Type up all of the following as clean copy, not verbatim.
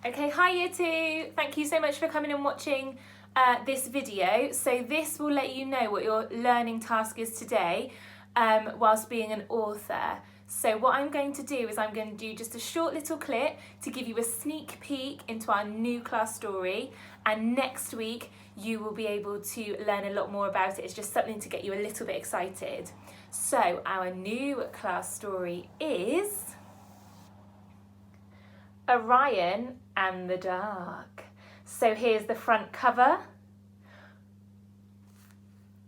Okay, hi Year 2. Thank you so much for coming and watching this video. So this will let you know what your learning task is today whilst being an author. So what I'm going to do is I'm going to do just a short little clip to give you a sneak peek into our new class story, and next week you will be able to learn a lot more about it. It's just something to get you a little bit excited. So our new class story is Orion and the Dark. So here's the front cover,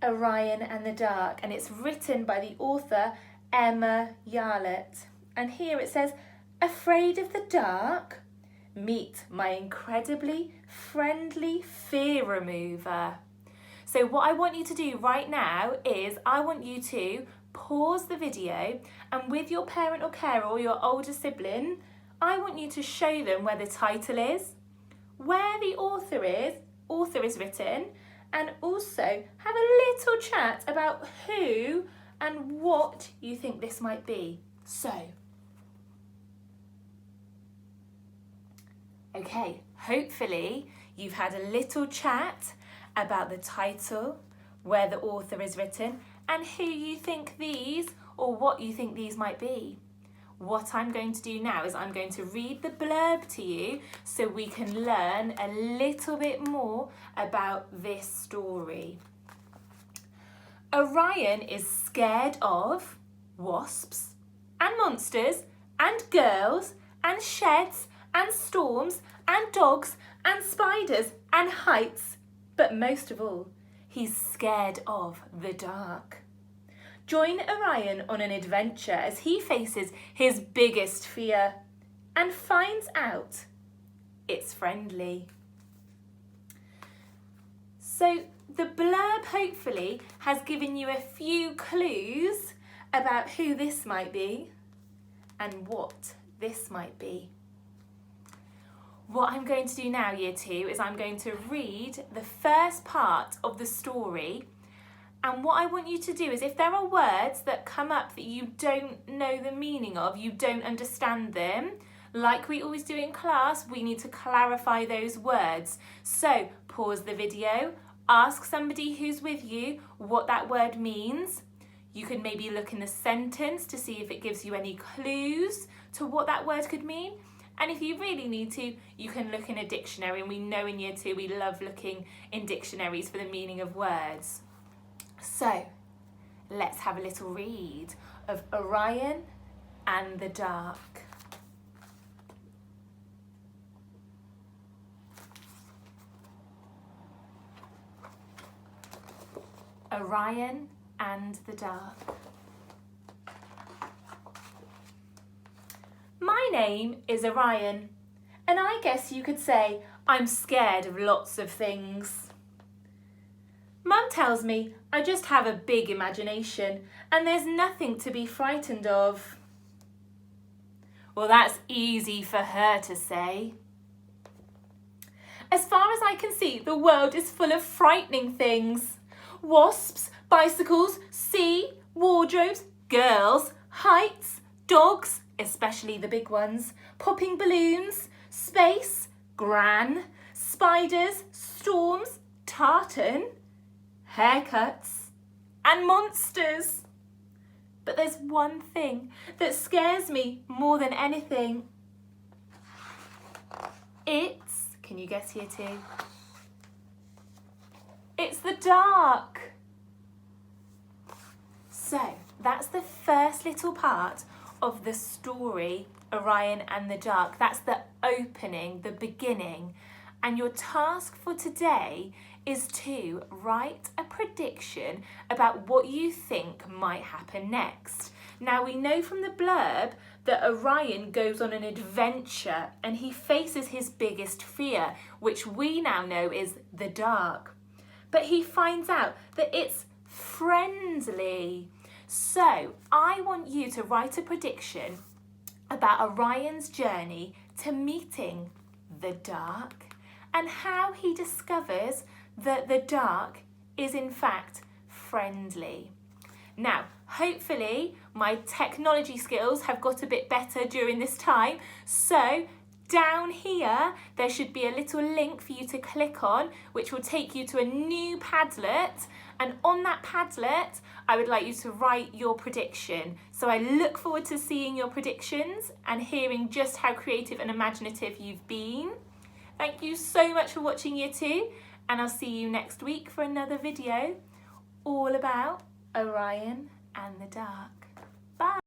Orion and the Dark, and it's written by the author Emma Yarlett. And here it says, "Afraid of the dark? Meet my incredibly friendly fear remover." So what I want you to do right now is I want you to pause the video, and with your parent or carer or your older sibling, I want you to show them where the title is, where the author is written, and also have a little chat about who and what you think this might be. So, okay, hopefully you've had a little chat about the title, where the author is written, and who you think these or what you think these might be. What I'm going to do now is I'm going to read the blurb to you so we can learn a little bit more about this story. Orion is scared of wasps and monsters and girls and sheds and storms and dogs and spiders and heights, but most of all, he's scared of the dark. Join Orion on an adventure as he faces his biggest fear and finds out it's friendly. So the blurb hopefully has given you a few clues about who this might be and what this might be. What I'm going to do now, Year 2, is I'm going to read the first part of the story. And what I want you to do is, if there are words that come up that you don't know the meaning of, you don't understand them, like we always do in class, we need to clarify those words. So pause the video, ask somebody who's with you what that word means. You can maybe look in the sentence to see if it gives you any clues to what that word could mean. And if you really need to, you can look in a dictionary. And we know in Year 2 we love looking in dictionaries for the meaning of words. So, let's have a little read of Orion and the Dark. Orion and the Dark. My name is Orion, and I guess you could say I'm scared of lots of things. Mum tells me I just have a big imagination and there's nothing to be frightened of. Well, that's easy for her to say. As far as I can see, the world is full of frightening things. Wasps, bicycles, sea, wardrobes, girls, heights, dogs, especially the big ones, popping balloons, space, gran, spiders, storms, tartan, haircuts, and monsters. But there's one thing that scares me more than anything. Can you guess Year 2? It's the dark. So that's the first little part of the story, Orion and the Dark. That's the opening, the beginning. And your task for today is to write a prediction about what you think might happen next. Now, we know from the blurb that Orion goes on an adventure and he faces his biggest fear, which we now know is the dark. But he finds out that it's friendly. So I want you to write a prediction about Orion's journey to meeting the dark and how he discovers that the dark is in fact friendly. Now, hopefully my technology skills have got a bit better during this time, so Down here, there should be a little link for you to click on, which will take you to a new Padlet. And on that Padlet, I would like you to write your prediction. So I look forward to seeing your predictions and hearing just how creative and imaginative you've been. Thank you so much for watching Year 2, and I'll see you next week for another video all about Orion and the dark. Bye.